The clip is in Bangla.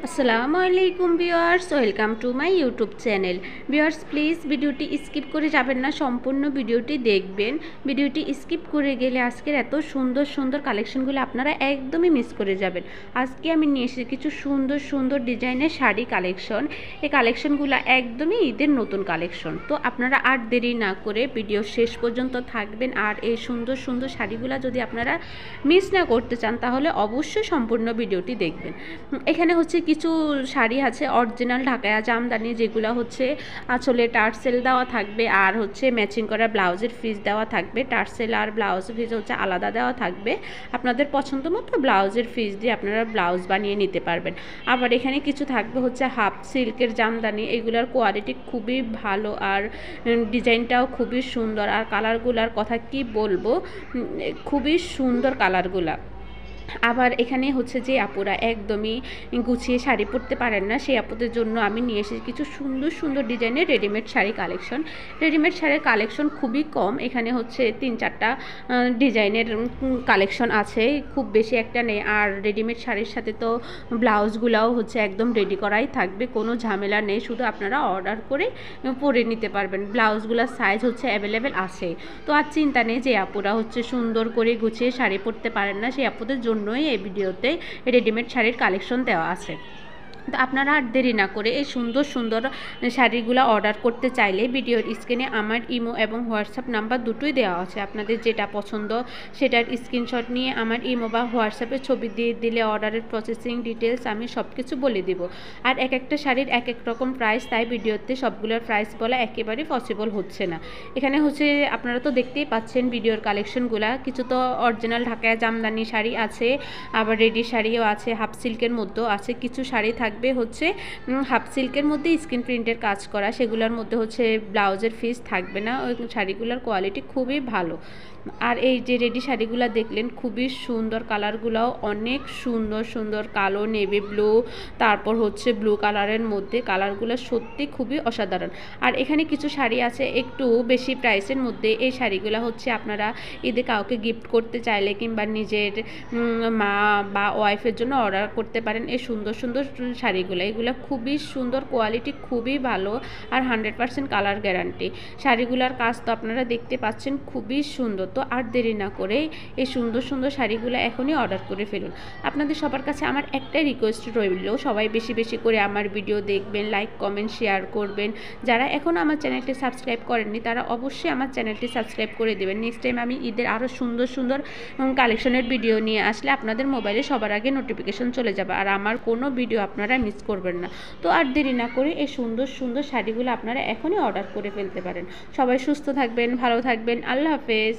আসসালামু আলাইকুম viewers, welcome to my YouTube channel. Viewers please ভিডিওটি স্কিপ করে যাবেন না, সম্পূর্ণ ভিডিওটি দেখবেন। ভিডিওটি স্কিপ করে গেলে আজকের এত সুন্দর সুন্দর কালেকশনগুলো আপনারা একদমই মিস করে যাবেন। আজকে আমি নিয়ে এসেছি কিছু সুন্দর সুন্দর ডিজাইনের শাড়ি কালেকশন। এই কালেকশনগুলো একদমই ঈদের নতুন কালেকশন। তো আপনারা আর দেরি না করে ভিডিও শেষ পর্যন্ত থাকবেন। আর এই সুন্দর সুন্দর শাড়িগুলো যদি আপনারা মিস না করতে চান তাহলে অবশ্যই সম্পূর্ণ ভিডিওটি দেখবেন। এখানে হচ্ছে কিছু শাড়ি আছে অরিজিনাল ঢাকায়া জামদানি, যেগুলো হচ্ছে আঁচলে টার্সেল দেওয়া থাকবে আর হচ্ছে ম্যাচিং করা ব্লাউজের ফিস দেওয়া থাকবে। টার্সেল আর ব্লাউজের ফিস হচ্ছে আলাদা দেওয়া থাকবে। আপনাদের পছন্দ মতো ব্লাউজের ফিস দিয়ে আপনারা ব্লাউজ বানিয়ে নিতে পারবেন। আবার এখানে কিছু থাকবে হচ্ছে হাফ সিল্কের জামদানি, এগুলোর কোয়ালিটি খুবই ভালো আর ডিজাইনটাও খুবই সুন্দর। আর কালারগুলার কথা কি বলবো, খুবই সুন্দর কালারগুলা। আবার এখানে হচ্ছে যে আপুরা একদমই গুছিয়ে শাড়ি পরতে পারেন না, সেই আপুদের জন্য আমি নিয়ে এসেছি কিছু সুন্দর সুন্দর ডিজাইনের রেডিমেড শাড়ি কালেকশন। রেডিমেড শাড়ির কালেকশন খুবই কম, এখানে হচ্ছে 3-4টা ডিজাইনের কালেকশন আছে, খুব বেশি একটা নেই। আর রেডিমেড শাড়ির সাথে তো ব্লাউজগুলাও হচ্ছে একদম রেডি করাই থাকবে, কোনো ঝামেলা নেই, শুধু আপনারা অর্ডার করে পরে নিতে পারবেন। ব্লাউজগুলোর সাইজ হচ্ছে অ্যাভেলেবেল আছে। তো আর চিন্তা নেই যে আপুরা হচ্ছে সুন্দর করে গুছিয়ে শাড়ি পরতে পারেন না, সেই আপুদের জন্যই এই ভিডিওতে রেডিমেড শাড়ির কালেকশন দেওয়া আছে। তো আপনারা আর দেরি না করে এই সুন্দর সুন্দর শাড়িগুলো অর্ডার করতে চাইলে ভিডিওর স্ক্রিনে আমার ইমো এবং হোয়াটসঅ্যাপ নাম্বার দুটোই দেওয়া আছে। আপনাদের যেটা পছন্দ সেটার স্ক্রিনশট নিয়ে আমার ইমো বা হোয়াটসঅ্যাপে ছবি দিয়ে দিলে অর্ডারের প্রসেসিং ডিটেলস আমি সব কিছু বলে দিব। আর এক একটা শাড়ির এক এক রকম প্রাইস, তাই ভিডিওতে সবগুলোর প্রাইস বলা একেবারেই পসিবল হচ্ছে না। এখানে হচ্ছে আপনারা তো দেখতেই পাচ্ছেন ভিডিওর কালেকশনগুলো, কিছু তো অরিজিনাল ঢাকায়া জামদানি শাড়ি আছে, আবার রেডি শাড়িও আছে, হাফ সিল্কের মধ্যেও আছে। কিছু শাড়ি থাকবে হচ্ছে হাফ সিল্কের মধ্যে স্ক্রিন প্রিন্টের কাজ করা, সেগুলোর মধ্যে হচ্ছে ব্লাউজের ফিস থাকবে না। ওই শাড়িগুলোর কোয়ালিটি খুবই ভালো। আর এই যে রেডি শাড়িগুলো দেখলেন খুবই সুন্দর, কালারগুলোও অনেক সুন্দর সুন্দর, কালো, নেভি ব্লু, তারপর হচ্ছে ব্লু কালারের মধ্যে, কালারগুলো সত্যি খুবই অসাধারণ। আর এখানে কিছু শাড়ি আছে একটু বেশি প্রাইসের মধ্যে, এই শাড়িগুলো হচ্ছে আপনারা ঈদে কাউকে গিফট করতে চাইলে কিংবা নিজের মা বা ওয়াইফের জন্য অর্ডার করতে পারেন এই সুন্দর সুন্দর শাড়িগুলো। এগুলো খুবই সুন্দর, কোয়ালিটি খুবই ভালো আর 100% কালার গ্যারান্টি। শাড়িগুলোর কাজ তো আপনারা দেখতে পাচ্ছেন, খুবই সুন্দর। তো আর দেরি না করে এই সুন্দর সুন্দর শাড়িগুলো এখনই অর্ডার করে ফেলুন। আপনাদের সবার কাছে আমার একটাই রিকোয়েস্ট রইল, সবাই বেশি বেশি করে আমার ভিডিও দেখবেন, লাইক কমেন্ট শেয়ার করবেন। যারা এখনও আমার চ্যানেলটি সাবস্ক্রাইব করেননি তারা অবশ্যই আমার চ্যানেলটি সাবস্ক্রাইব করে দেবেন। নেক্সট টাইম আমি ঈদের আরও সুন্দর সুন্দর কালেকশনের ভিডিও নিয়ে আসলে আপনাদের মোবাইলে সবার আগে নোটিফিকেশন চলে যাবে আর আমার কোনো ভিডিও আপনারা মিস করবেন না। তো আর দেরি না করে এই সুন্দর সুন্দর শাড়িগুলো আপনারা এখনই অর্ডার করে ফেলতে পারেন। সবাই সুস্থ থাকবেন, ভালো থাকবেন, আল্লাহ হাফেজ।